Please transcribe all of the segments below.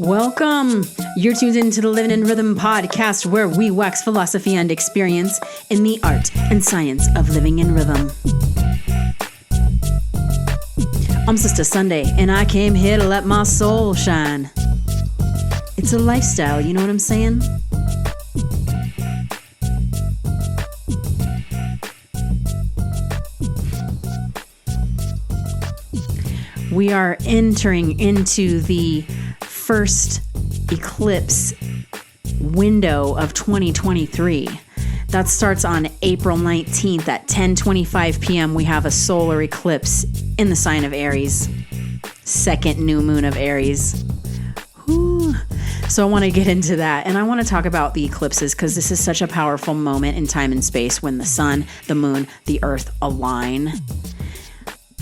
Welcome! You're tuned into the Living in Rhythm podcast, where we wax philosophy and experience in the art and science of living in rhythm. I'm Sister Sunday, and I came here to let my soul shine. It's a lifestyle, you know what I'm saying? We are entering into the first eclipse window of 2023. That starts on April 19th at 10:25 p.m. We have a solar eclipse in the sign of Aries. Second new moon of Aries. Whew. So I want to get into that, and I want to talk about the eclipses because this is such a powerful moment in time and space when the sun, the moon, the earth align.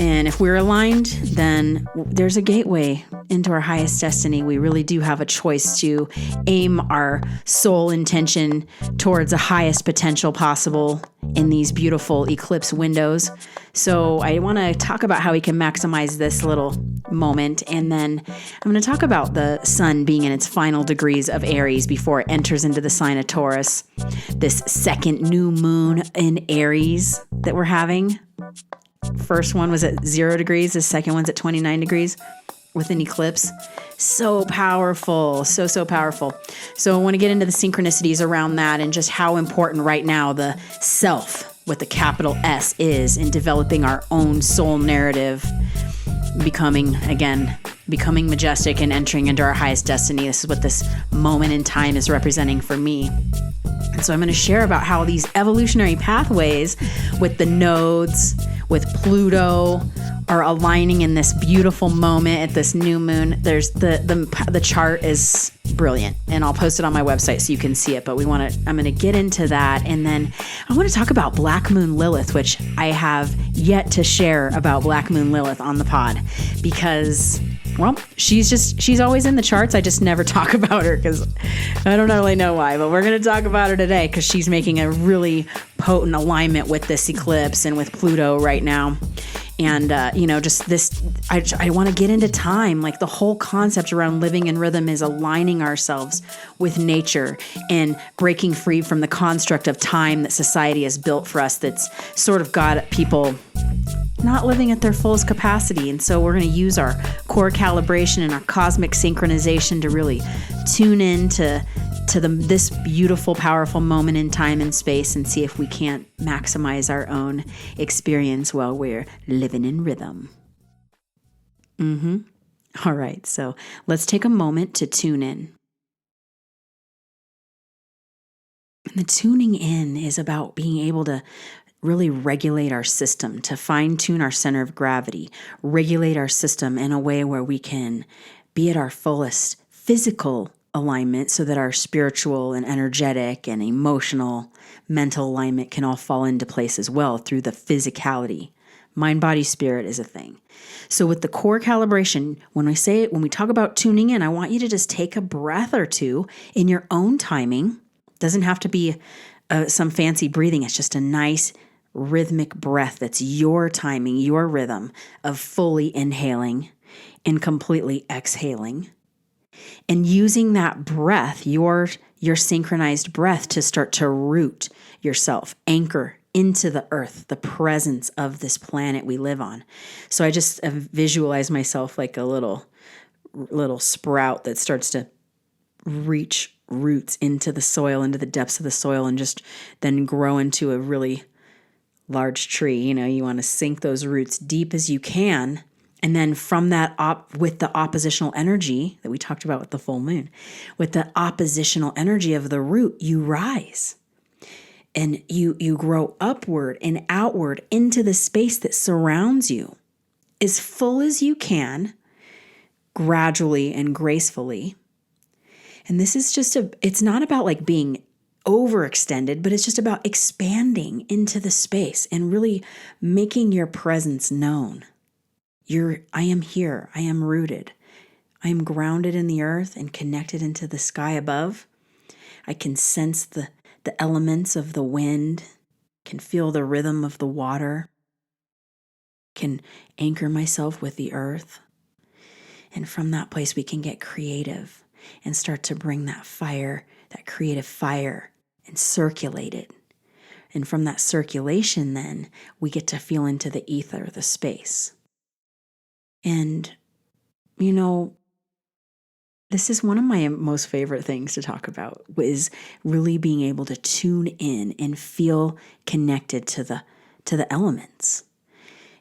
And if we're aligned, then there's a gateway into our highest destiny. We really do have a choice to aim our soul intention towards the highest potential possible in these beautiful eclipse windows. So I want to talk about how we can maximize this little moment. And then I'm going to talk about the sun being in its final degrees of Aries before it enters into the sign of Taurus. This second new moon in Aries that we're having. First one was at 0 degrees. The second one's at 29 degrees with an eclipse. So powerful. So powerful. So I want to get into the synchronicities around that and just how important right now the self with the capital S is in developing our own soul narrative, becoming majestic and entering into our highest destiny. This is what this moment in time is representing for me. And so I'm going to share about how these evolutionary pathways with the nodes, with Pluto, are aligning in this beautiful moment at this new moon. There's the chart is brilliant, and I'll post it on my website so you can see it. But I'm going to get into that, and then I want to talk about Black Moon Lilith, which I have yet to share about Black Moon Lilith on the pod because, well, she's always in the charts. I just never talk about her because I don't really know why, but we're going to talk about her today because she's making a really potent alignment with this eclipse and with Pluto right now. And, just this, I want to get into time. Like the whole concept around living in rhythm is aligning ourselves with nature and breaking free from the construct of time that society has built for us that's sort of got people not living at their fullest capacity. And so we're going to use our core calibration and our cosmic synchronization to really tune in to this beautiful, powerful moment in time and space and see if we can't maximize our own experience while we're living in rhythm. All right, so let's take a moment to tune in. And the tuning in is about being able to really regulate our system, to fine-tune our center of gravity, regulate our system in a way where we can be at our fullest physical alignment so that our spiritual and energetic and emotional, mental alignment can all fall into place as well through the physicality. Mind, body, spirit is a thing. So with the core calibration, when we talk about tuning in, I want you to just take a breath or two in your own timing. It doesn't have to be some fancy breathing. It's just a nice rhythmic breath that's your timing, your rhythm of fully inhaling and completely exhaling. And using that breath, your synchronized breath, to start to root yourself, anchor into the earth, the presence of this planet we live on. So I just visualize myself like a little sprout that starts to reach roots into the soil, into the depths of the soil, and just then grow into a really large tree. You want to sink those roots deep as you can. And then from that, with the oppositional energy that we talked about with the full moon, with the oppositional energy of the root, you rise and you grow upward and outward into the space that surrounds you as full as you can, gradually and gracefully. And this is it's not about like being overextended, but it's just about expanding into the space and really making your presence known. I am here. I am rooted. I am grounded in the earth and connected into the sky above. I can sense the elements of the wind, can feel the rhythm of the water, can anchor myself with the earth. And from that place, we can get creative and start to bring that fire, that creative fire, and circulate it. And from that circulation, then we get to feel into the ether, the space. And, this is one of my most favorite things to talk about, is really being able to tune in and feel connected to the elements.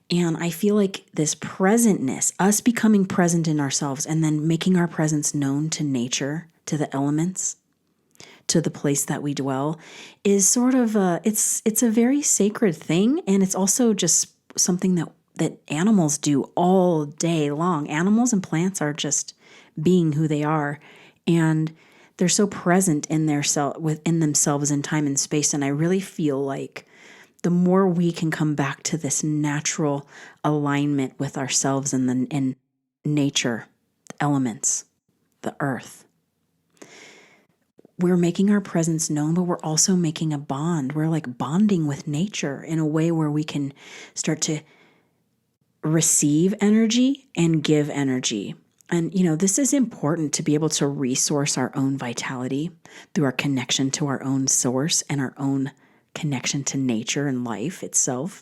And I feel like this presentness, us becoming present in ourselves and then making our presence known to nature, to the elements, to the place that we dwell, is sort of it's a very sacred thing. And it's also just something that animals do all day long. Animals and plants are just being who they are, and they're so present in within themselves in time and space. And I really feel like the more we can come back to this natural alignment with ourselves and nature, the elements, the earth, we're making our presence known, but we're also making a bond. We're like bonding with nature in a way where we can start to receive energy and give energy. And, this is important to be able to resource our own vitality through our connection to our own source and our own connection to nature and life itself.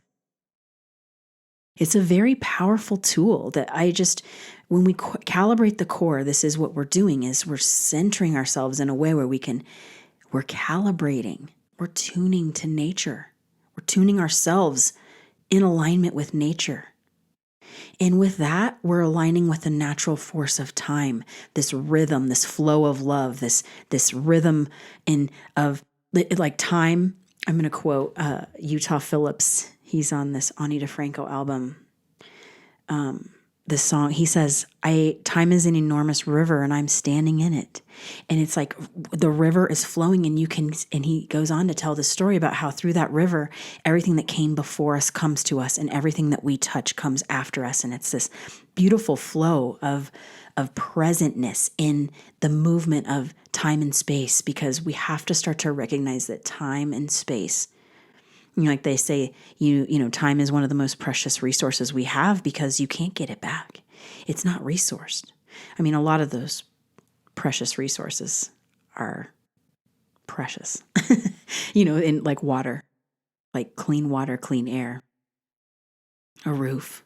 It's a very powerful tool that when we calibrate the core, this is what we're doing, is we're centering ourselves in a way where we're calibrating, we're tuning to nature, we're tuning ourselves in alignment with nature. And with that, we're aligning with the natural force of time, this rhythm, this flow of love, this rhythm of like time. I'm going to quote Utah Phillips. He's on this Ani DeFranco album. This song, he says, time is an enormous river and I'm standing in it. And it's like the river is flowing and he goes on to tell the story about how through that river, everything that came before us comes to us and everything that we touch comes after us. And it's this beautiful flow of presentness in the movement of time and space, because we have to start to recognize that time and space, like they say, time is one of the most precious resources we have because you can't get it back. It's not resourced. I mean, a lot of those precious resources are precious, in like water, like clean water, clean air, a roof,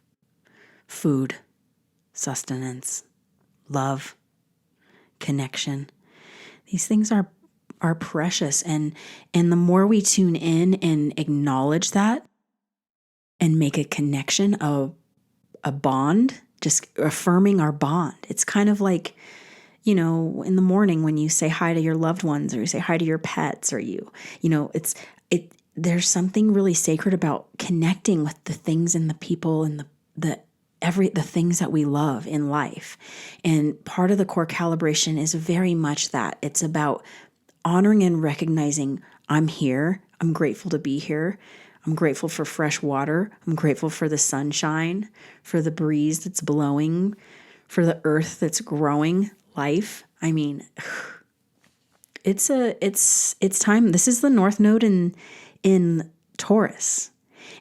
food, sustenance, love, connection. These things are precious. And the more we tune in and acknowledge that and make a connection, a bond, just affirming our bond. It's kind of like, in the morning when you say hi to your loved ones or you say hi to your pets or there's something really sacred about connecting with the things and the people and the things that we love in life. And part of the core calibration is very much that. It's about honoring and recognizing I'm here. I'm grateful to be here. I'm grateful for fresh water. I'm grateful for the sunshine, for the breeze that's blowing, for the earth that's growing life. I mean, it's time. This is the North Node in Taurus.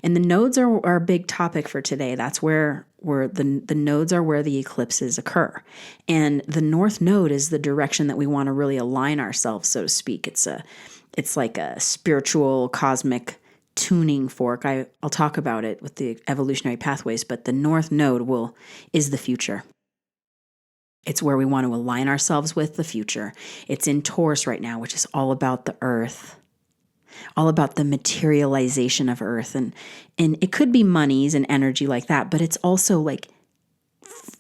And the nodes are a big topic for today. That's where the nodes are, where the eclipses occur. And the North Node is the direction that we want to really align ourselves, so to speak. It's like a spiritual cosmic tuning fork. I'll talk about it with the evolutionary pathways, but the North Node is the future. It's where we want to align ourselves with the future. It's in Taurus right now, which is all about the earth, all about the materialization of earth. And it could be monies and energy like that, but it's also like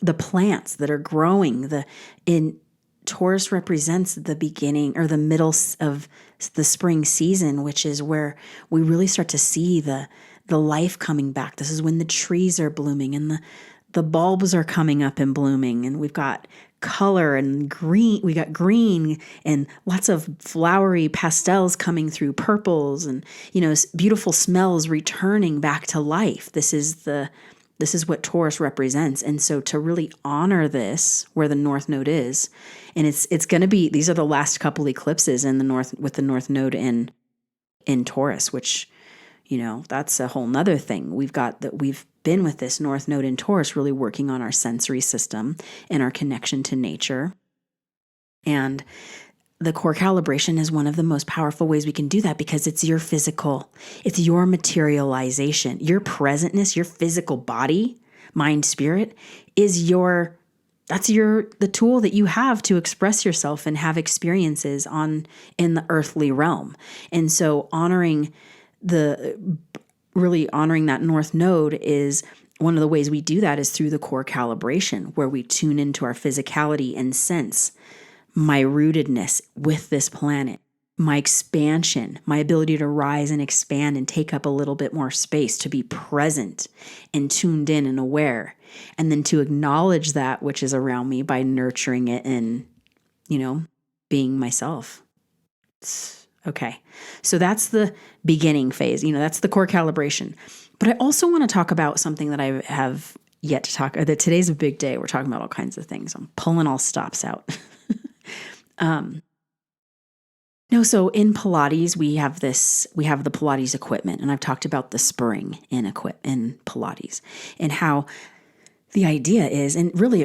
the plants that are growing. Taurus represents the beginning or the middle of the spring season, which is where we really start to see the life coming back. This is when the trees are blooming and the bulbs are coming up and blooming, and we've got color and green. We got green and lots of flowery pastels coming through, purples, and beautiful smells returning back to life. This is what Taurus represents. And so to really honor this, where the North Node is, and it's going to be, these are the last couple eclipses in the North, with the North Node in Taurus, which, that's a whole nother thing. We've been with this North Node in Taurus really working on our sensory system and our connection to nature. And the core calibration is one of the most powerful ways we can do that, because it's your physical, it's your materialization, your presentness, your physical body, mind, spirit is the tool that you have to express yourself and have experiences in the earthly realm. And so really honoring that North Node is one of the ways we do that is through the core calibration, where we tune into our physicality and sense my rootedness with this planet, my expansion, my ability to rise and expand and take up a little bit more space, to be present and tuned in and aware, and then to acknowledge that which is around me by nurturing it and, being myself. Okay. So that's the beginning phase. That's the core calibration. But I also want to talk about something that I have yet to talk, that today's a big day. We're talking about all kinds of things. I'm pulling all stops out. So in Pilates, we have the Pilates equipment, and I've talked about the spring in Pilates, and how the idea is, and really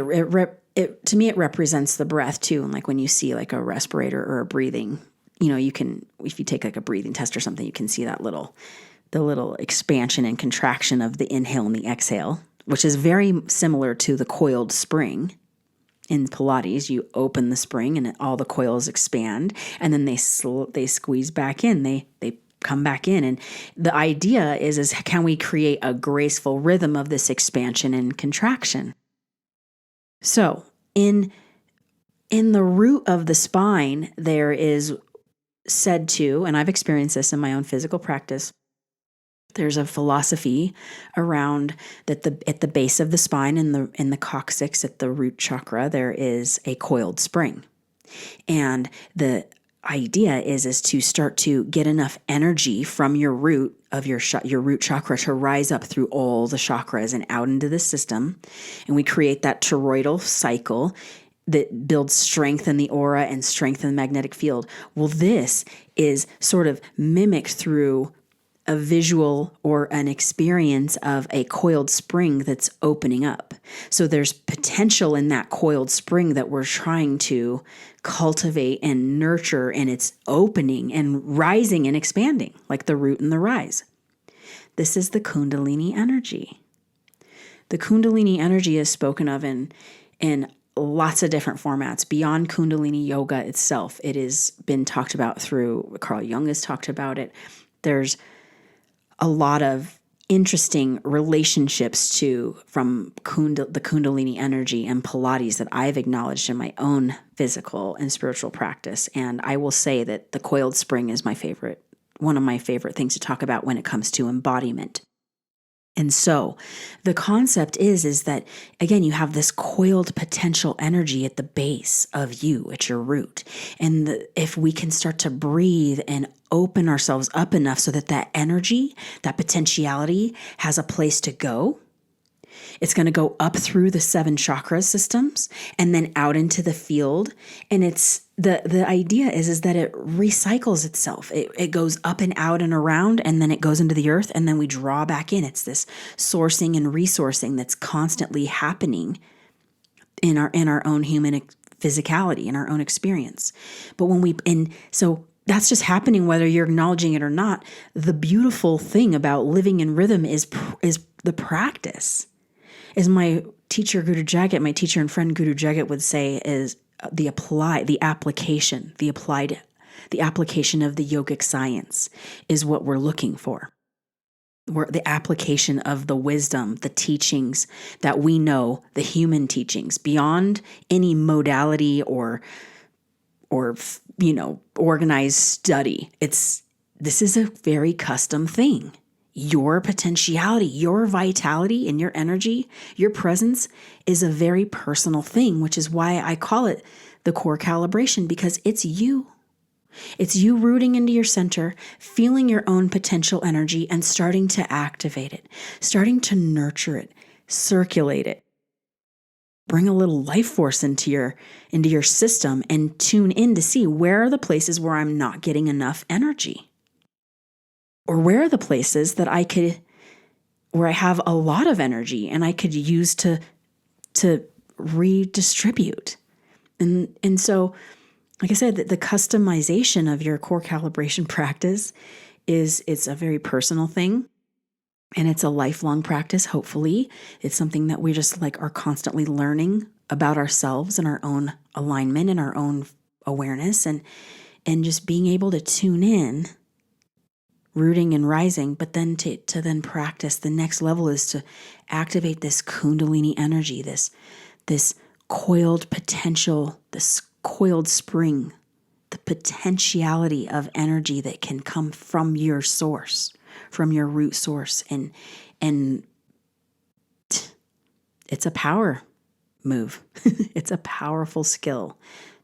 it to me, it represents the breath too. And like when you see like a respirator or a breathing, you can, if you take like a breathing test or something, you can see the little expansion and contraction of the inhale and the exhale, which is very similar to the coiled spring. In Pilates, you open the spring and all the coils expand, and then they squeeze back in. They come back in, and the idea is can we create a graceful rhythm of this expansion and contraction? So in the root of the spine, there is said to, and I've experienced this in my own physical practice, there's a philosophy around that at the base of the spine, in the coccyx, at the root chakra, there is a coiled spring. And the idea is to start to get enough energy from your root of your root chakra to rise up through all the chakras and out into the system. And we create that toroidal cycle that builds strength in the aura and strength in the magnetic field. Well, this is sort of mimicked through a visual or an experience of a coiled spring that's opening up. So there's potential in that coiled spring that we're trying to cultivate and nurture, and it's opening and rising and expanding like the root and the rise. This is the Kundalini energy. The Kundalini energy is spoken of in lots of different formats. Beyond Kundalini yoga itself, it has been talked about through, Carl Jung has talked about it. There's a lot of interesting relationships from the Kundalini energy and Pilates that I've acknowledged in my own physical and spiritual practice. And I will say that the coiled spring is one of my favorite things to talk about when it comes to embodiment. And so the concept is that, again, you have this coiled potential energy at the base of you, at your root. And if we can start to breathe and open ourselves up enough so that energy, that potentiality has a place to go, it's going to go up through the 7 chakra systems and then out into the field. And it's the idea is that it recycles itself. It goes up and out and around, and then it goes into the earth, and then we draw back in. It's this sourcing and resourcing that's constantly happening in our own human physicality, in our own experience. But so that's just happening whether you're acknowledging it or not. The beautiful thing about living in rhythm is the practice. As my teacher and friend Guru Jagat would say, is the application of the yogic science is what we're looking for. The application of the wisdom, the teachings that we know, the human teachings, beyond any modality or organized study. This is a very custom thing. Your potentiality, your vitality, and your energy, your presence is a very personal thing, which is why I call it the core calibration, because it's you. It's you rooting into your center, feeling your own potential energy, and starting to activate it, starting to nurture it, circulate it. Bring a little life force into your system and tune in to see where are the places where I'm not getting enough energy. Or where are the places that where I have a lot of energy and I could use to redistribute. And so like I said, the customization of your core calibration practice it's a very personal thing. And it's a lifelong practice, hopefully. It's something that we just like are constantly learning about ourselves and our own alignment and our own awareness and just being able to tune in, rooting and rising, but then to then practice. The next level is to activate this Kundalini energy, this coiled potential, this coiled spring, the potentiality of energy that can come from your source, from your root source. And it's a power move. It's a powerful skill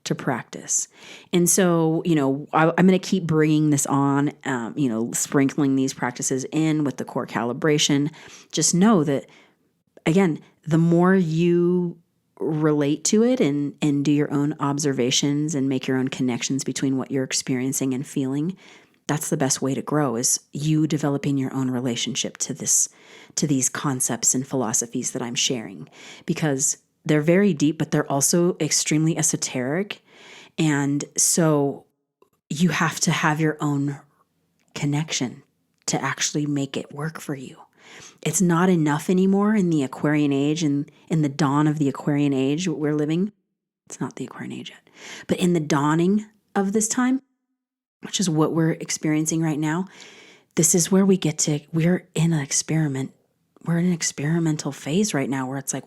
to practice. And so, I'm going to keep bringing this on, sprinkling these practices in with the core calibration. Just know that, again, the more you relate to it and do your own observations and make your own connections between what you're experiencing and feeling, that's the best way to grow, is you developing your own relationship to these concepts and philosophies that I'm sharing, because they're very deep, but they're also extremely esoteric. And so you have to have your own connection to actually make it work for you. It's not enough anymore in the Aquarian age and in the dawn of the Aquarian age we're living. It's not the Aquarian age yet, but in the dawning of this time, which is what we're experiencing right now, this is where we're in an experiment. We're in an experimental phase right now where it's like,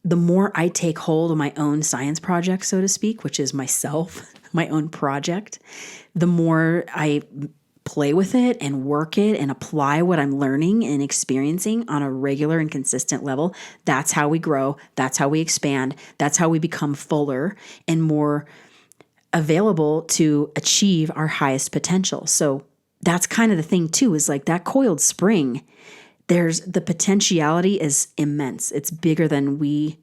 the more I take hold of my own science project, so to speak, which is myself, my own project, the more I play with it and work it and apply what I'm learning and experiencing on a regular and consistent level. That's how we grow. That's how we expand. That's how we become fuller and more available to achieve our highest potential. So that's kind of the thing too, is like that coiled spring, the potentiality is immense. It's bigger than the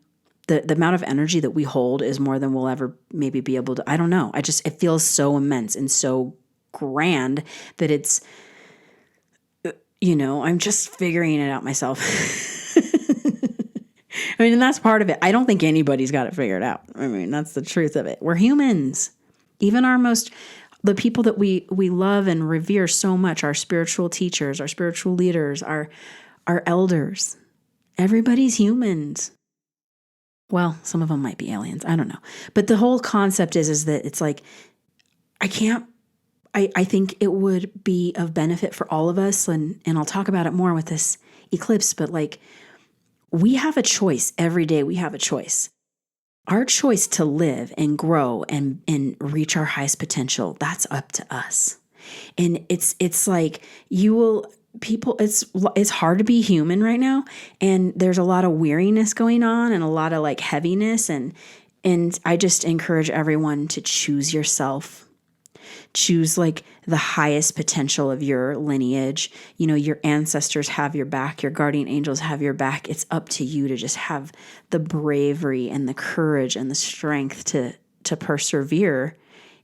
amount of energy that we hold is more than we'll ever maybe be able to, I don't know. It feels so immense and so grand that it's, I'm just figuring it out myself. And that's part of it. I don't think anybody's got it figured out. That's the truth of it. We're humans. Even the people that we love and revere so much, our spiritual teachers, our spiritual leaders, our elders, everybody's humans. Well, some of them might be aliens. I don't know. But the whole concept is that it's like, I think it would be of benefit for all of us. And I'll talk about it more with this eclipse, but like, we have a choice every day. We have a choice. Our choice to live and grow and reach our highest potential, that's up to us. And it's like it's hard to be human right now. And there's a lot of weariness going on and a lot of like heaviness. And I just encourage everyone to choose yourself. Choose like the highest potential of your lineage. Your ancestors have your back, your guardian angels have your back. It's up to you to just have the bravery and the courage and the strength to persevere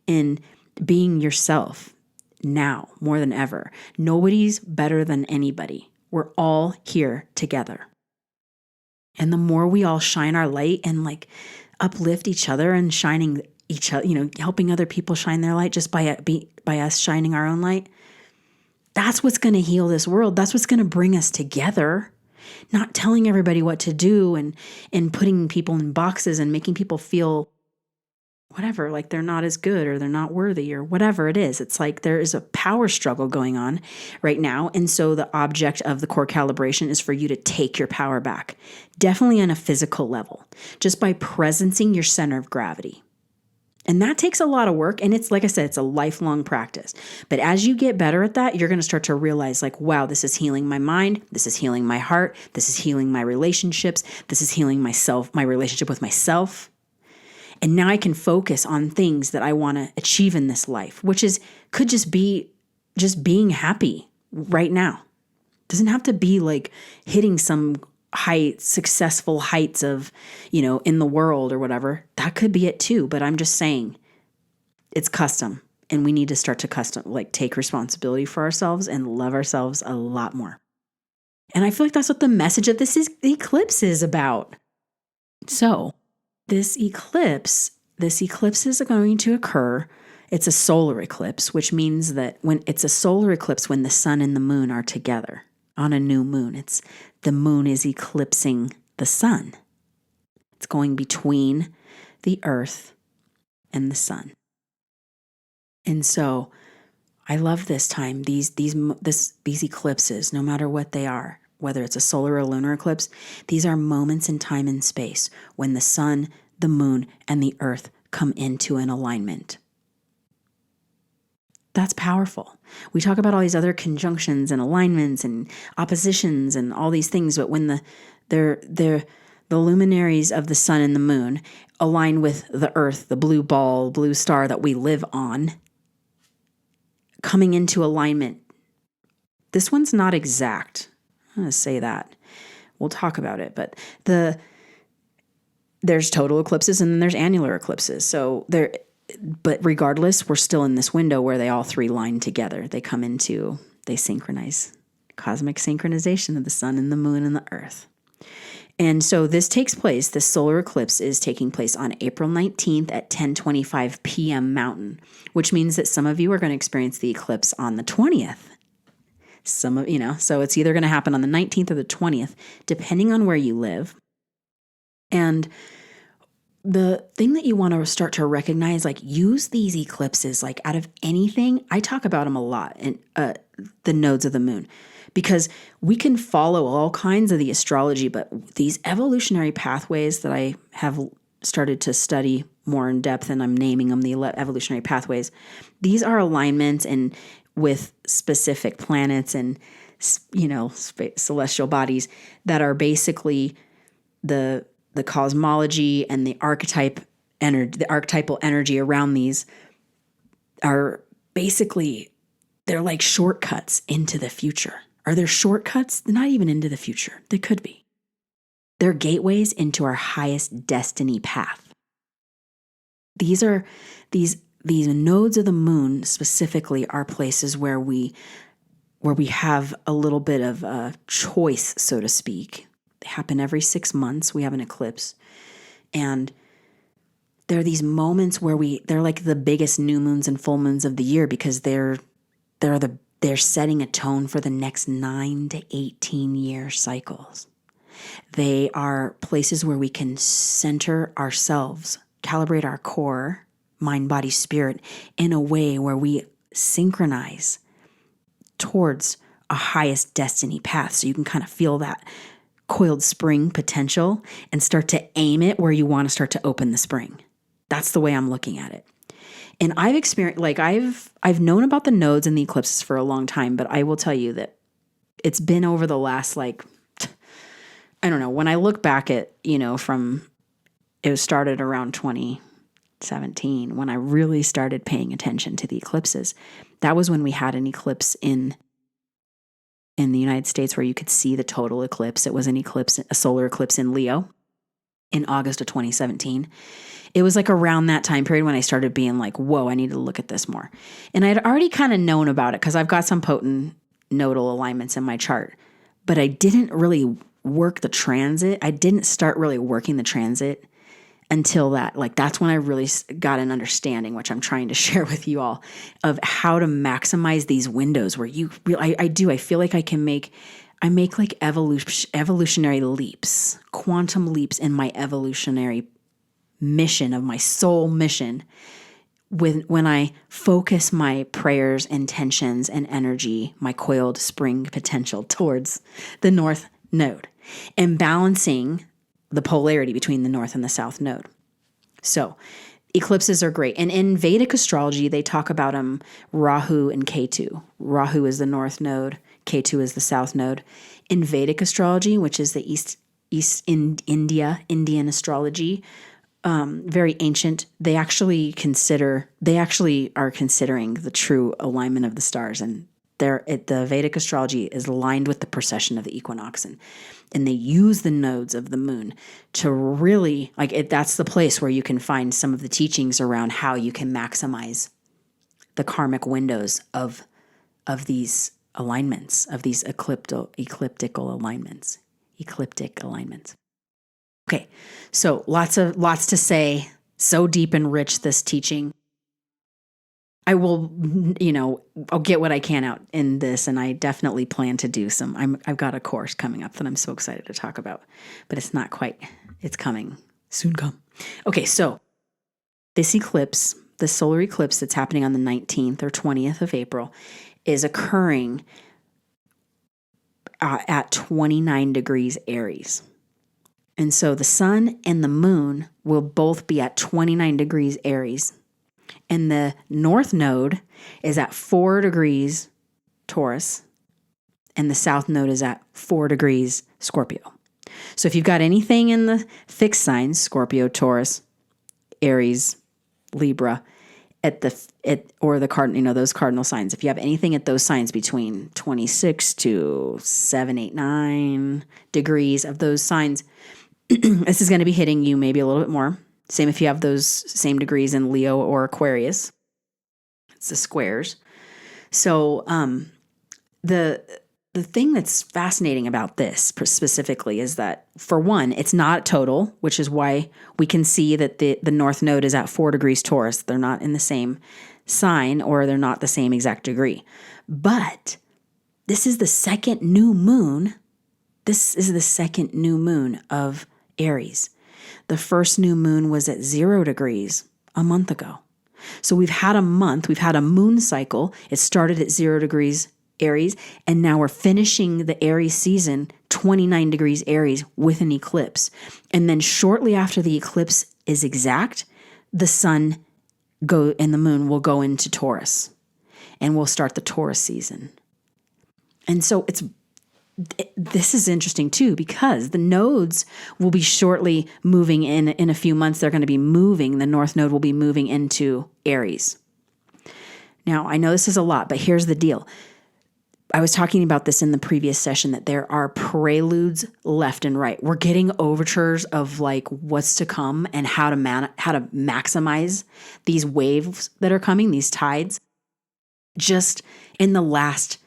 in being yourself now more than ever. Nobody's better than anybody. We're all here together. And the more we all shine our light and like uplift each other and shining each other, helping other people shine their light just by us shining our own light, that's what's going to heal this world. That's what's going to bring us together. Not telling everybody what to do and putting people in boxes and making people feel whatever, like they're not as good or they're not worthy or whatever it is. It's like there is a power struggle going on right now. And so the object of the core calibration is for you to take your power back, definitely on a physical level, just by presencing your center of gravity. And that takes a lot of work. And it's, like I said, it's a lifelong practice. But as you get better at that, you're going to start to realize like, wow, this is healing my mind. This is healing my heart. This is healing my relationships. This is healing myself, my relationship with myself. And now I can focus on things that I want to achieve in this life, which could just be being happy right now. Doesn't have to be like hitting some successful heights of, in the world or whatever. That could be it too. But I'm just saying it's custom, and we need to start to take responsibility for ourselves and love ourselves a lot more. And I feel like that's what the message of the eclipse is about. So this eclipse, this eclipse is going to occur. It's a solar eclipse, which means that when it's a solar eclipse, when the sun and the moon are together on a new moon, the moon is eclipsing the sun. It's going between the earth and the sun. And so I love this time, these eclipses, no matter what they are, whether it's a solar or lunar eclipse, these are moments in time and space when the sun, the moon, and the earth come into an alignment. That's powerful. We talk about all these other conjunctions and alignments and oppositions and all these things, but when the luminaries of the sun and the moon align with the earth, the blue ball, blue star that we live on, coming into alignment. This one's not exact. I'm going to say that. We'll talk about it, but there's total eclipses and then there's annular eclipses. But regardless, we're still in this window where they all three line together. They synchronize. Cosmic synchronization of the sun and the moon and the earth. And so this solar eclipse is taking place on April 19th at 10:25 p.m. Mountain, which means that some of you are going to experience the eclipse on the 20th. So it's either going to happen on the 19th or the 20th, depending on where you live. And the thing that you want to start to recognize, use these eclipses, out of anything. I talk about them a lot in the nodes of the moon, because we can follow all kinds of the astrology, but these evolutionary pathways that I have started to study more in depth, and I'm naming them the evolutionary pathways. These are alignments and with specific planets and, celestial bodies that are basically the cosmology and the archetypal energy around these are basically, they're like shortcuts into the future. Are there shortcuts? They're not even into the future. They could be. They're gateways into our highest destiny path. These nodes of the moon specifically are places where we have a little bit of a choice, so to speak. They happen every 6 months. We have an eclipse. And there are these moments where they're like the biggest new moons and full moons of the year, because they're setting a tone for the next 9 to 18 year cycles. They are places where we can center ourselves, calibrate our core, mind, body, spirit, in a way where we synchronize towards a highest destiny path. So you can kind of feel that coiled spring potential and start to aim it where you want to start to open the spring. That's the way I'm looking at it. And I've experienced, I've known about the nodes and the eclipses for a long time, but I will tell you that it's been over the last, I don't know, when I look back at, it was started around 2017, when I really started paying attention to the eclipses. That was when we had an eclipse in the United States where you could see the total eclipse. It was a solar eclipse in Leo in August of 2017. It was around that time period when I started being whoa, I need to look at this more. And I'd already kind of known about it because I've got some potent nodal alignments in my chart, but I didn't really work the transit. I didn't start really working the transit until that's when I really got an understanding, which I'm trying to share with you all, of how to maximize these windows where I feel like I make evolutionary leaps, quantum leaps in my evolutionary mission of my soul mission when I focus my prayers, intentions, and energy, my coiled spring potential towards the north node and balancing the polarity between the north and the south node. So eclipses are great. And in Vedic astrology, they talk about them Rahu and Ketu. Rahu is the north node. Ketu is the south node. In Vedic astrology, which is the Indian astrology, very ancient, they actually are considering the true alignment of the stars. And the Vedic astrology is aligned with the precession of the equinox, and they use the nodes of the moon to really that's the place where you can find some of the teachings around how you can maximize the karmic windows of these alignments, of these ecliptic alignments. Okay, so lots to say So deep and rich, this teaching. I will, I'll get what I can out in this, and I definitely plan to do I've got a course coming up that I'm so excited to talk about, but it's not quite, it's coming, soon come. Okay, so this eclipse, the solar eclipse that's happening on the 19th or 20th of April, is occurring at 29 degrees Aries. And so the sun and the moon will both be at 29 degrees Aries. And the north node is at 4 degrees Taurus. And the south node is at 4 degrees Scorpio. So if you've got anything in the fixed signs, Scorpio, Taurus, Aries, Libra, those cardinal signs, if you have anything at those signs between 26 to 7, 8, 9 degrees of those signs, this is going to be hitting you maybe a little bit more. Same if you have those same degrees in Leo or Aquarius. It's the squares. So the thing that's fascinating about this specifically is that, for one, it's not total, which is why we can see that the north node is at 4 degrees Taurus. They're not in the same sign, or they're not the same exact degree. But this is the second new moon. This is the second new moon of Aries. The first new moon was at 0 degrees a month ago. So we've had a moon cycle. It started at 0 degrees Aries, and now we're finishing the Aries season 29 degrees Aries with an eclipse. And then shortly after the eclipse is exact, the sun and the moon will go into Taurus, and we'll start the Taurus season. And so this is interesting too, because the nodes will be shortly moving in a few months. They're going to be moving. The north node will be moving into Aries. Now, I know this is a lot, but here's the deal. I was talking about this in the previous session, that there are preludes left and right. We're getting overtures of like what's to come and how to maximize these waves that are coming, these tides. Just in the last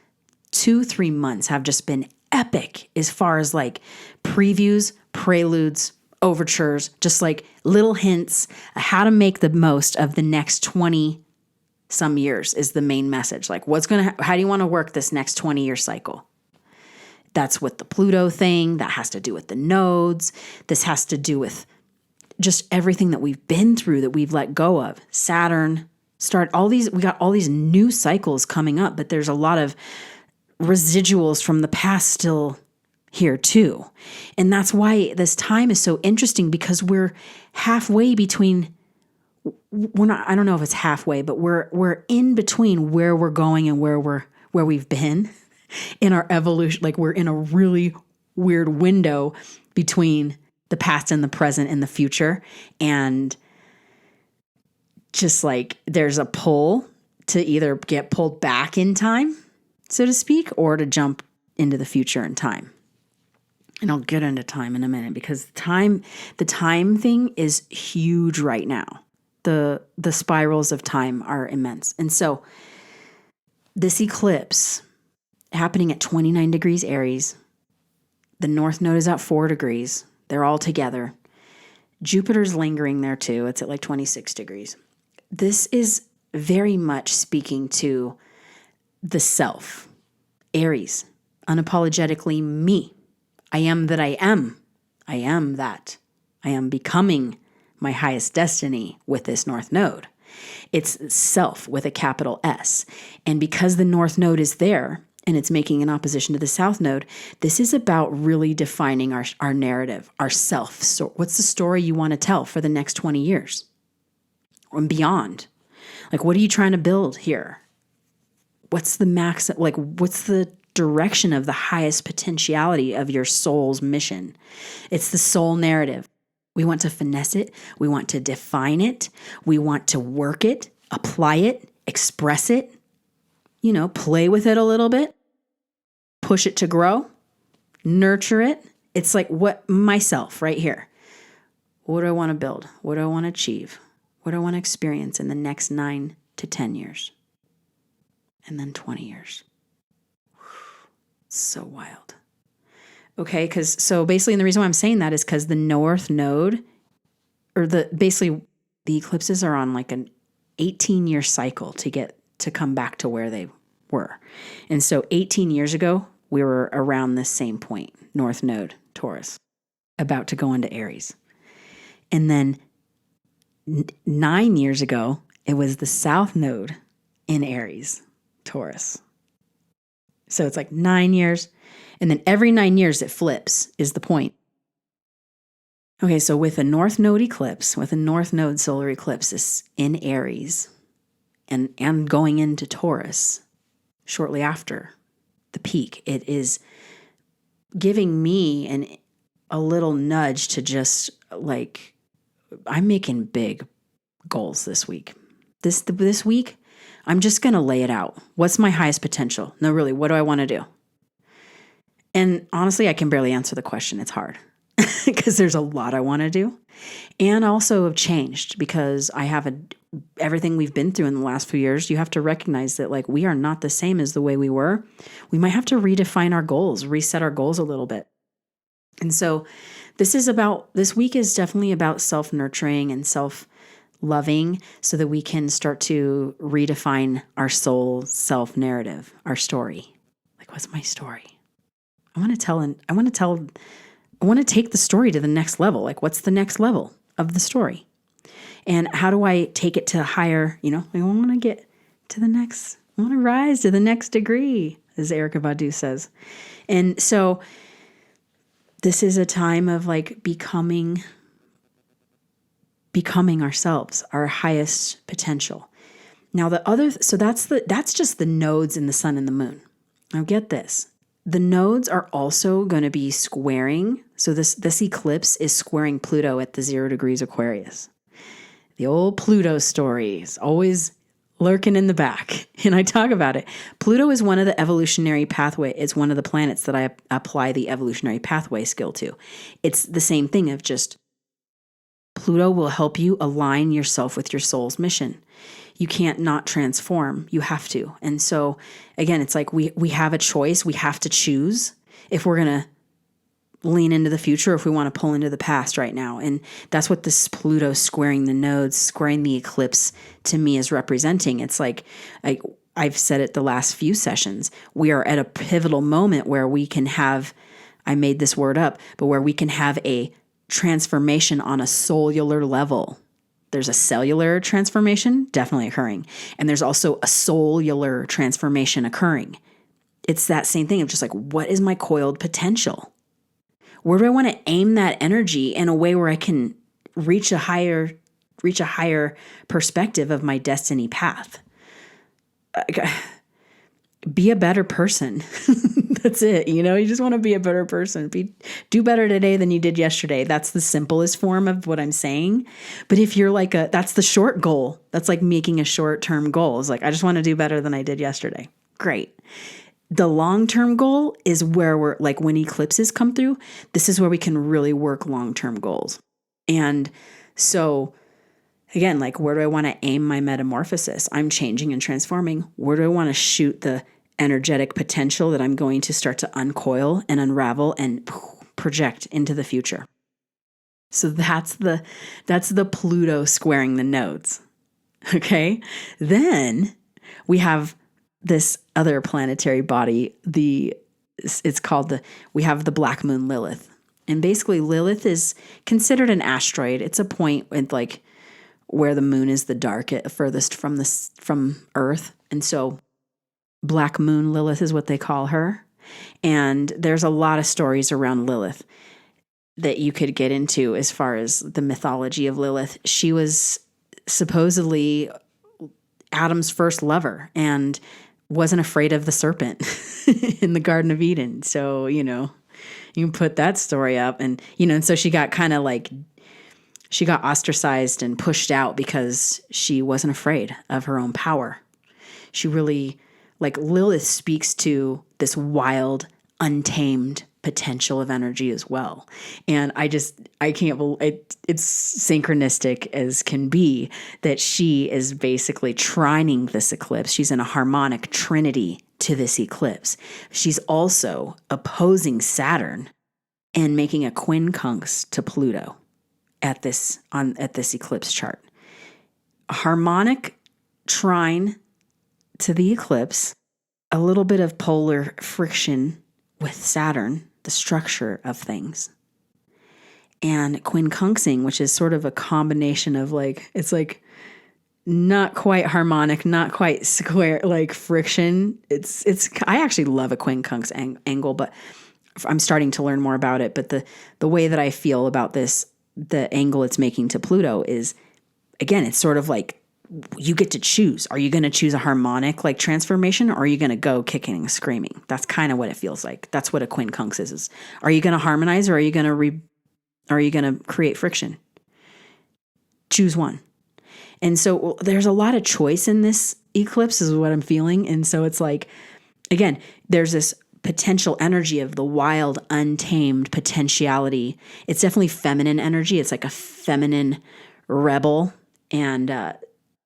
2-3 months have just been epic as far as like previews, preludes, overtures, just like little hints of how to make the most of the next 20 some years is the main message. Like how do you want to work this next 20-year cycle? That's with the Pluto thing. That has to do with the nodes. This has to do with just everything that we've been through, that we've let go of. Saturn, we got all these new cycles coming up, but there's a lot of residuals from the past still here too. And that's why this time is so interesting, because we're halfway between, I don't know if it's halfway, but we're in between where we're going and where we've been in our evolution. Like, we're in a really weird window between the past and the present and the future. And just like there's a pull to either get pulled back in time, so to speak, or to jump into the future in time. And I'll get into time in a minute, because the time thing is huge right now. The spirals of time are immense. And so this eclipse happening at 29 degrees Aries, the north node is at 4 degrees. They're all together. Jupiter's lingering there too. It's at like 26 degrees. This is very much speaking to the self. Aries, unapologetically me. I am that I am. I am that. I am becoming my highest destiny with this north node. It's self with a capital S. And because the north node is there and it's making an opposition to the south node, this is about really defining our narrative, our self. So what's the story you want to tell for the next 20 years and beyond? Like, what are you trying to build here? What's the direction of the highest potentiality of your soul's mission? It's the soul narrative. We want to finesse it. We want to define it. We want to work it, apply it, express it, play with it a little bit, push it to grow, nurture it. It's like myself right here. What do I want to build? What do I want to achieve? What do I want to experience in the next 9 to 10 years? And then 20 years. So wild. Okay, so basically, and the reason why I'm saying that is because the north node, or basically the eclipses are on like an 18-year cycle to come back to where they were. And so 18 years ago, we were around this same point, North Node, Taurus, about to go into Aries. And then 9 years ago, it was the South Node in Aries, Taurus. So it's like 9 years. And then every 9 years it flips is the point. Okay, so with a North Node eclipse, with a North Node solar eclipse in Aries and going into Taurus shortly after the peak, it is giving me a little nudge to just like, I'm making big goals this week. This week, I'm just going to lay it out. What's my highest potential? No, really, what do I want to do? And honestly, I can barely answer the question. It's hard because there's a lot I want to do. And also have changed because I have everything we've been through in the last few years. You have to recognize that like we are not the same as the way we were. We might have to redefine our goals, reset our goals a little bit. And so this week is definitely about self-nurturing and self-loving so that we can start to redefine our soul self-narrative, our story. Like, what's my story? I want to take the story to the next level. Like, what's the next level of the story? And how do I take it to higher, I want to get to I want to rise to the next degree, as Erykah Badu says. And so this is a time of like becoming ourselves, our highest potential. Now that's just the nodes in the sun and the moon. Now get this. The nodes are also going to be squaring. So this eclipse is squaring Pluto at the 0 degrees Aquarius. The old Pluto story is always lurking in the back. And I talk about it. Pluto is one of the evolutionary pathway. It's one of the planets that I apply the evolutionary pathway skill to. It's the same thing of just Pluto will help you align yourself with your soul's mission. You can't not transform. You have to. And so again, it's like we have a choice. We have to choose if we're going to lean into the future, or if we want to pull into the past right now. And that's what this Pluto squaring the nodes, squaring the eclipse to me is representing. It's like I've said it the last few sessions. We are at a pivotal moment where we can have, I made this word up, but where we can have a transformation on a cellular level. There's a cellular transformation definitely occurring. And there's also a soulular transformation occurring. It's that same thing of just like, what is my coiled potential? Where do I want to aim that energy in a way where I can reach a higher perspective of my destiny path? Be a better person. That's it. You just want to be a better person. Do better today than you did yesterday. That's the simplest form of what I'm saying. But if you're like that's the short goal. That's like making a short-term goal. It's like, I just want to do better than I did yesterday. Great. The long-term goal is where we're like, when eclipses come through, this is where we can really work long-term goals. And so again, like, where do I want to aim my metamorphosis? I'm changing and transforming. Where do I want to shoot the energetic potential that I'm going to start to uncoil and unravel and project into the future? So that's the Pluto squaring the nodes. Okay. Then we have this other planetary body. We have the black moon Lilith. And basically Lilith is considered an asteroid. It's a point with like where the moon is the furthest from Earth. And so black moon Lilith is what they call her. And there's a lot of stories around Lilith that you could get into as far as the mythology of Lilith. She was supposedly Adam's first lover and wasn't afraid of the serpent in the Garden of Eden. So, you can put that story up and so she got kind of like, she got ostracized and pushed out because she wasn't afraid of her own power. She really, like, Lilith speaks to this wild, untamed potential of energy as well. And I can't believe it. It's synchronistic as can be that she is basically trining this eclipse. She's in a harmonic trinity to this eclipse. She's also opposing Saturn and making a quincunx to Pluto at this eclipse chart. harmonic trine to the eclipse, a little bit of polar friction with Saturn, the structure of things, and quincunxing, which is sort of a combination of like, it's like not quite harmonic, not quite square, like friction. I actually love a quincunx angle, but I'm starting to learn more about it. But the way that I feel about this, the angle it's making to Pluto is, again, it's sort of like you get to choose. Are you going to choose a harmonic like transformation, or are you going to go kicking and screaming? That's kind of what it feels like. That's what a quincunx is. Are you going to harmonize, or are you going to create friction? Choose one. And so there's a lot of choice in this eclipse is what I'm feeling. And so it's like, again, there's this potential energy of the wild, untamed potentiality. It's definitely feminine energy. It's like a feminine rebel. And,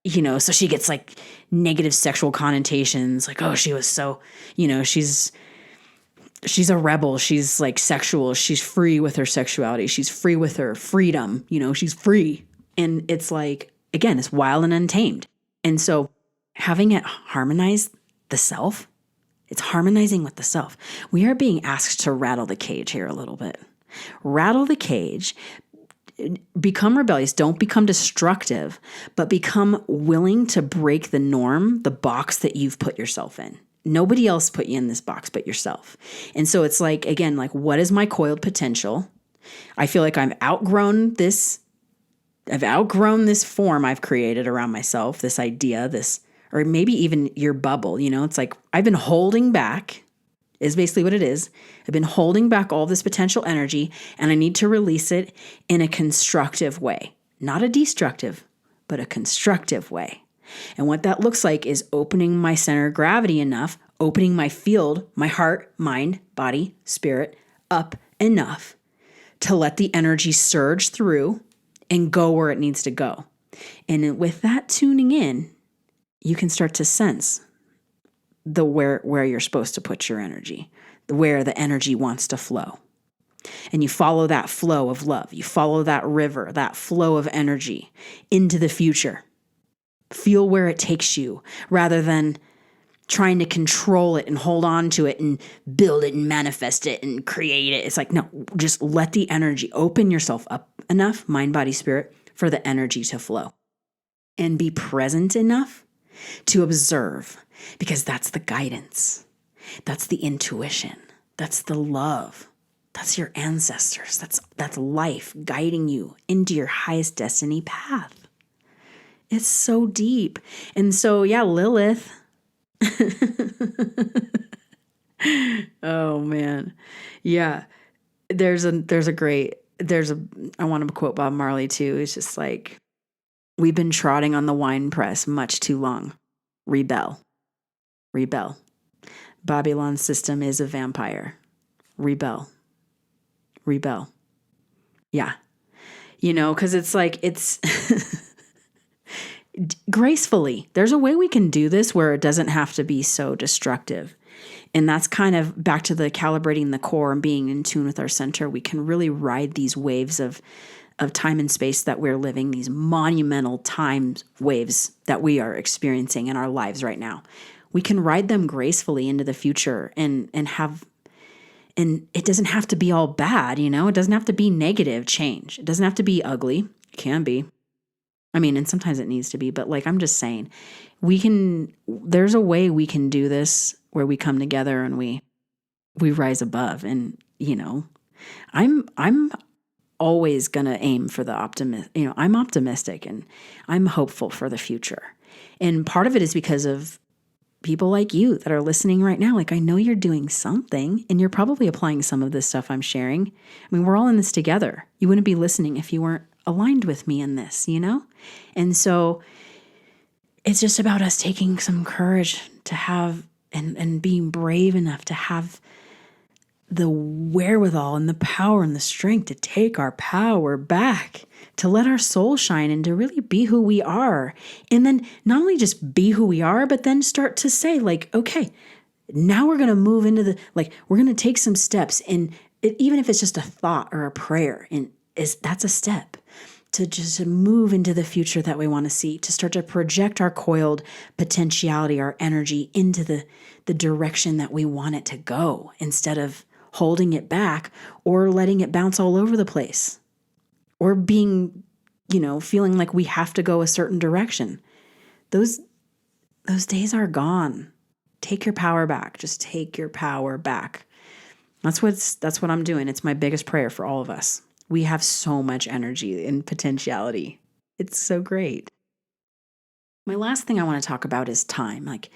so she gets like negative sexual connotations, like, oh, she was so, she's a rebel. She's like sexual. She's free with her sexuality. She's free with her freedom. She's free. And it's like, again, it's wild and untamed. And so having it harmonize the self, it's harmonizing with the self. We are being asked to rattle the cage here a little bit. Rattle the cage, become rebellious, don't become destructive, but become willing to break the norm, the box that you've put yourself in. Nobody else put you in this box but yourself. And so it's like, again, like, what is my coiled potential? I feel like I've outgrown this form I've created around myself, this idea, or maybe even your bubble, it's like I've been holding back is basically what it is. I've been holding back all this potential energy, and I need to release it in a constructive way, not a destructive, but a constructive way. And what that looks like is opening my center of gravity enough, opening my field, my heart, mind, body, spirit up enough to let the energy surge through and go where it needs to go. And with that tuning in, you can start to sense where you're supposed to put your energy, where the energy wants to flow. And you follow that flow of love. You follow that river, that flow of energy into the future. Feel where it takes you rather than trying to control it and hold on to it and build it and manifest it and create it. It's like, no, just let the energy, open yourself up enough, mind, body, spirit, for the energy to flow. And be present enough to observe, because that's the guidance. That's the intuition. That's the love. That's your ancestors. That's life guiding you into your highest destiny path. It's so deep. And so, yeah, Lilith. Oh man. Yeah. I want to quote Bob Marley too. It's just like, we've been trotting on the wine press much too long. Rebel. Rebel. Babylon's system is a vampire. Rebel. Rebel. Yeah. Because it's like, it's gracefully. There's a way we can do this where it doesn't have to be so destructive. And that's kind of back to the calibrating the core and being in tune with our center. We can really ride these waves of time and space that we're living, these monumental time waves that we are experiencing in our lives right now. We can ride them gracefully into the future and it doesn't have to be all bad, it doesn't have to be negative change. It doesn't have to be ugly. It can be. And sometimes it needs to be, but like, I'm just saying, there's a way we can do this where we come together and we rise above. And, I'm always going to aim for the optimist. I'm optimistic and I'm hopeful for the future. And part of it is because of people like you that are listening right now. Like, I know you're doing something and you're probably applying some of this stuff I'm sharing. We're all in this together. You wouldn't be listening if you weren't aligned with me in this, And so it's just about us taking some courage to have and being brave enough to have the wherewithal and the power and the strength to take our power back, to let our soul shine and to really be who we are. And then not only just be who we are, but then start to say like, okay, now we're going to move into we're going to take some steps. And even if it's just a thought or a prayer, that's a step just move into the future that we want to see, to start to project our coiled potentiality, our energy into the direction that we want it to go, instead of holding it back or letting it bounce all over the place, or being, feeling like we have to go a certain direction. Those days are gone. Take your power back. Just take your power back. That's what I'm doing. It's my biggest prayer for all of us. We have so much energy and potentiality. It's so great. My last thing I want to talk about is time. Like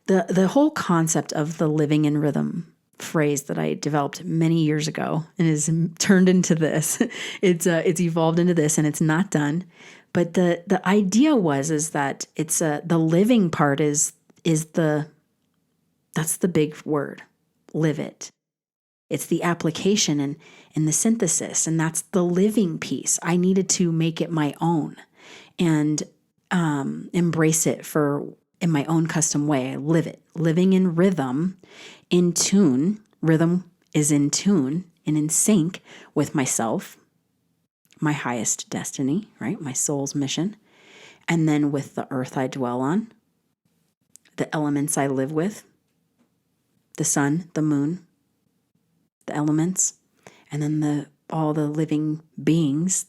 the whole concept of the living in rhythm phrase that I developed many years ago and is turned into this. It's evolved into this, and it's not done. But the idea is that it's the living part is that's the big word. Live it. It's the application and the synthesis, and that's the living piece. I needed to make it my own and embrace it in my own custom way. I live it. Living in rhythm, in tune. Rhythm is in tune and in sync with myself, my highest destiny, right? My soul's mission. And then with the earth I dwell on, the elements I live with, the sun, the moon, the elements, and then all the living beings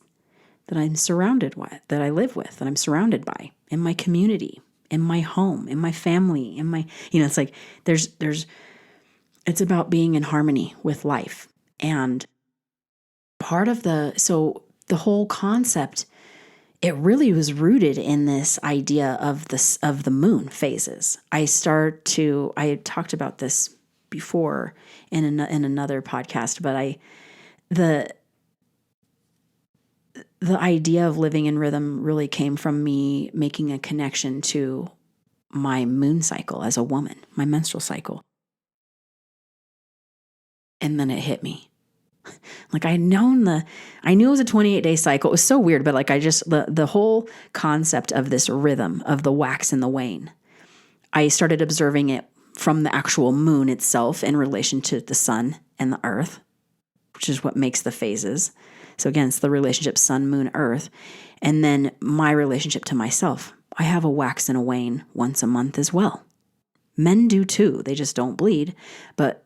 that I'm surrounded with, that I live with, that I'm surrounded by, in my community, in my home, in my family, in my, it's like it's about being in harmony with life. And part of the whole concept, it really was rooted in this idea of the moon phases. I had talked about this before in another podcast, but the idea of living in rhythm really came from me making a connection to my moon cycle as a woman, my menstrual cycle. And then it hit me. Like I knew it was a 28-day cycle. It was so weird, but like the whole concept of this rhythm of the wax and the wane, I started observing it from the actual moon itself in relation to the sun and the earth, which is what makes the phases. So again, it's the relationship sun, moon, earth. And then my relationship to myself. I have a wax and a wane once a month as well. Men do too. They just don't bleed. But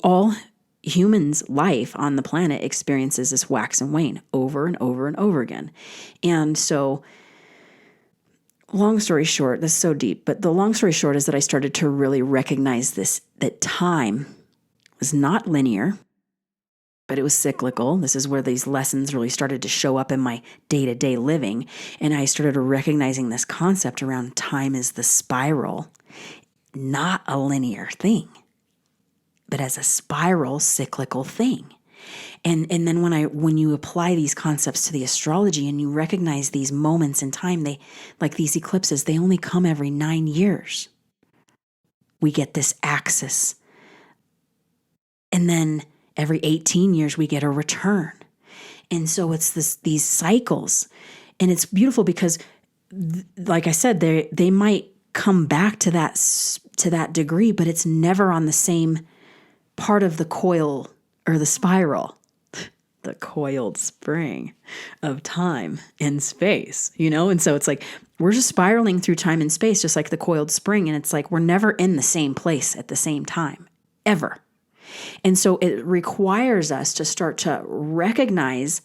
all humans' life on the planet experiences this wax and wane over and over and over again. And so long story short, this is so deep, but the long story short is that I started to really recognize that time was not linear, but it was cyclical. This is where these lessons really started to show up in my day-to-day living. And I started recognizing this concept around time as the spiral, not a linear thing, but as a spiral cyclical thing. And then when you apply these concepts to the astrology and you recognize these moments in time, they, like these eclipses, they only come every 9 years. We get this axis. And then every 18 years we get a return. And so it's these cycles. And it's beautiful because like I said, they might come back to that degree, but it's never on the same part of the coil or the spiral, the coiled spring of time and space, And so it's like, we're just spiraling through time and space, just like the coiled spring. And it's like, we're never in the same place at the same time, ever. And so it requires us to start to recognize,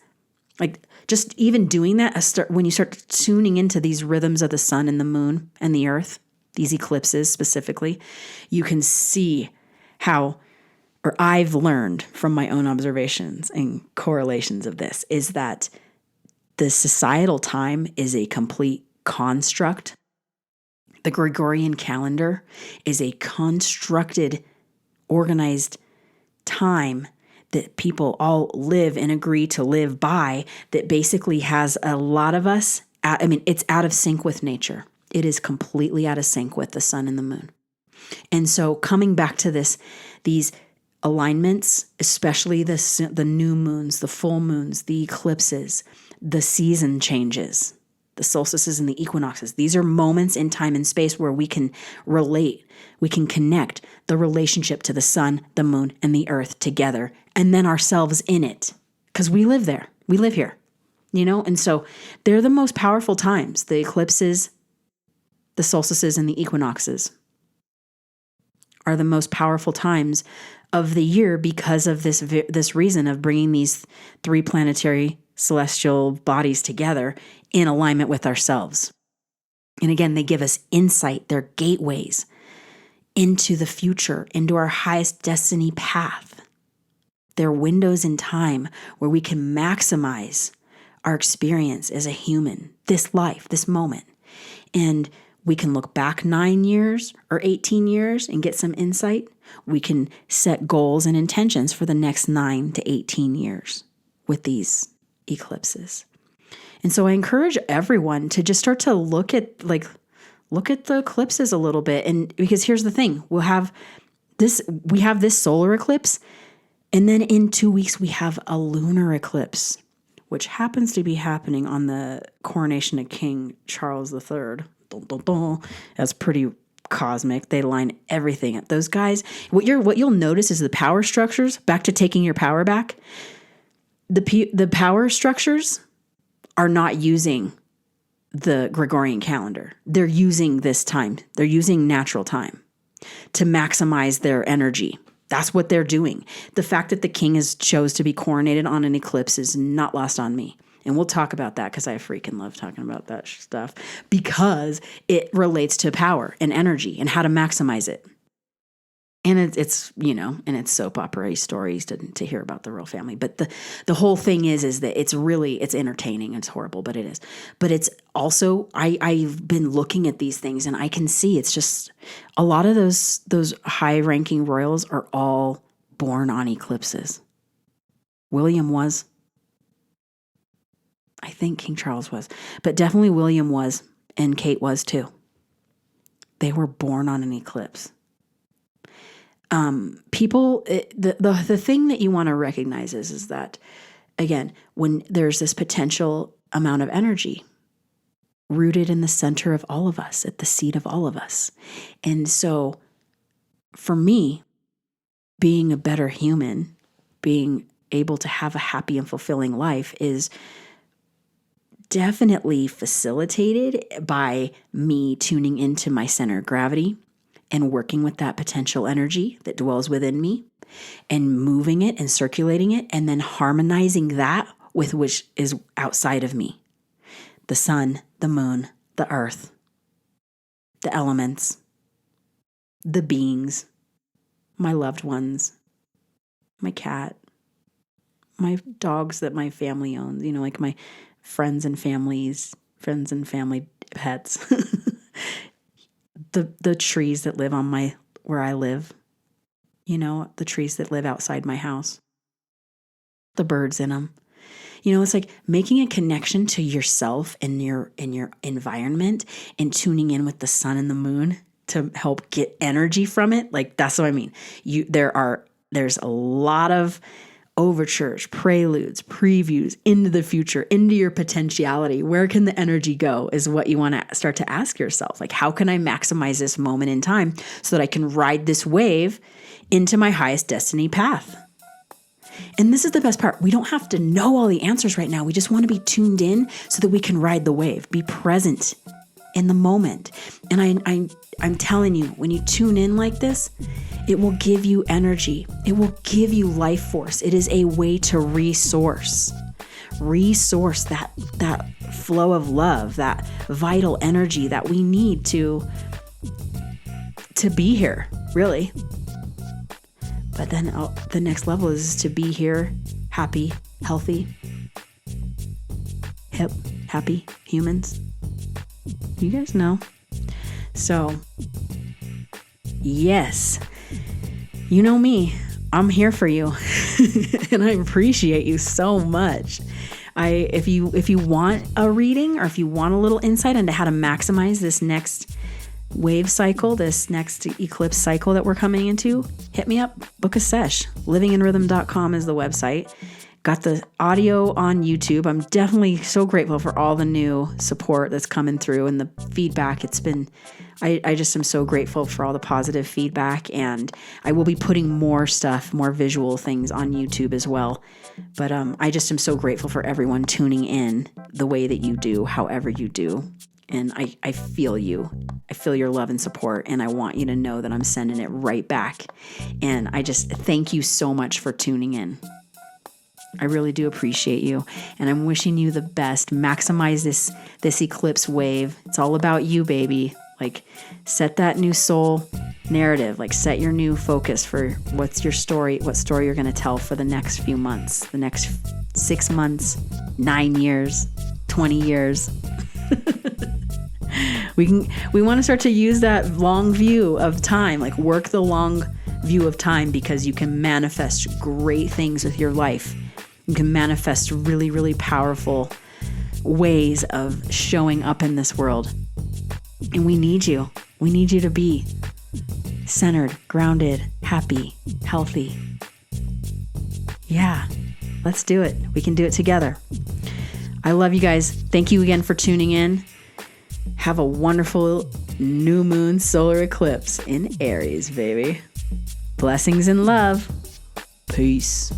like just even doing that, when you start tuning into these rhythms of the sun and the moon and the earth, these eclipses specifically, you can see how, or I've learned from my own observations and correlations of this, is that the societal time is a complete construct. The Gregorian calendar is a constructed, organized time that people all live and agree to live by, that basically has a lot of us, it's out of sync with nature. It is completely out of sync with the sun and the moon. And so coming back to these alignments, especially the new moons, the full moons, the eclipses, the season changes, the solstices and the equinoxes. These are moments in time and space where we can relate, we can connect the relationship to the sun, the moon, and the earth together, and then ourselves in it, because we live there. We live here. And so they're the most powerful times, the eclipses, the solstices, and the equinoxes are the most powerful times of the year because of this reason of bringing these 3 planetary celestial bodies together in alignment with ourselves. And again, they give us insight. They're gateways into the future, into our highest destiny path. They're windows in time where we can maximize our experience as a human, this life, this moment. And we can look back 9 years or 18 years and get some insight. We can set goals and intentions for the next 9 to 18 years with these eclipses. And so I encourage everyone to just start to look at the eclipses a little bit. And because here's the thing, we have this solar eclipse, and then in 2 weeks we have a lunar eclipse, which happens to be happening on the coronation of King Charles III. That's pretty cosmic. They line everything up. Those guys, what you'll notice is the power structures, back to taking your power back. The power structures are not using the Gregorian calendar. They're using this time. They're using natural time to maximize their energy. That's what they're doing. The fact that the king chose to be coronated on an eclipse is not lost on me. And we'll talk about that because I freaking love talking about that stuff because it relates to power and energy and how to maximize it. And it's and it's soap opera stories to hear about the royal family. But the whole thing is that it's entertaining. It's horrible, but it is. But it's also, I've been looking at these things and I can see it's just a lot of those high ranking royals are all born on eclipses. William was. I think King Charles was, but definitely William was, and Kate was too. They were born on an eclipse. The thing that you want to recognize is that, again, when there's this potential amount of energy rooted in the center of all of us, at the seat of all of us. And so for me, being a better human, being able to have a happy and fulfilling life is definitely facilitated by me tuning into my center of gravity and working with that potential energy that dwells within me and moving it and circulating it and then harmonizing that with which is outside of me. The sun, the moon, the earth, the elements, the beings, my loved ones, my cat, my dogs that my family owns, like my friends and family pets, the trees that live on where I live, the trees that live outside my house, the birds in them. It's like making a connection to yourself and your environment and tuning in with the sun and the moon to help get energy from it. Like, that's what I mean. There's a lot of overtures, preludes, previews into the future, into your potentiality. Where can the energy go is what you want to start to ask yourself. Like, how can I maximize this moment in time so that I can ride this wave into my highest destiny path? And this is the best part. We don't have to know all the answers right now. We just want to be tuned in so that we can ride the wave, be present in the moment. And I'm telling you, when you tune in like this, it will give you energy. It will give you life force. It is a way to resource that flow of love, that vital energy that we need to be here, really. But then the next level is to be here, happy, healthy, hip, happy humans. You guys know. So, yes, you know me. I'm here for you, and I appreciate you so much. If you want a reading or if you want a little insight into how to maximize this next wave cycle, this next eclipse cycle that we're coming into, hit me up, book a sesh. livinginrhythm.com is the website. Got the audio on YouTube. I'm definitely so grateful for all the new support that's coming through and the feedback. It's been, I just am so grateful for all the positive feedback, and I will be putting more stuff, more visual things on YouTube as well. But I just am so grateful for everyone tuning in the way that you do, however you do. And I feel you. I feel your love and support, and I want you to know that I'm sending it right back. And I just thank you so much for tuning in. I really do appreciate you, and I'm wishing you the best. Maximize this eclipse wave. It's all about you, baby. Like, set that new soul narrative. Like, set your new focus for what's your story, what story you're going to tell for the next few months, the next 6 months, 9 years, 20 years. We want to start to use that long view of time, like work the long view of time, because you can manifest great things with your life. You can manifest really, really powerful ways of showing up in this world. And we need you. We need you to be centered, grounded, happy, healthy. Yeah, let's do it. We can do it together. I love you guys. Thank you again for tuning in. Have a wonderful new moon solar eclipse in Aries, baby. Blessings and love. Peace.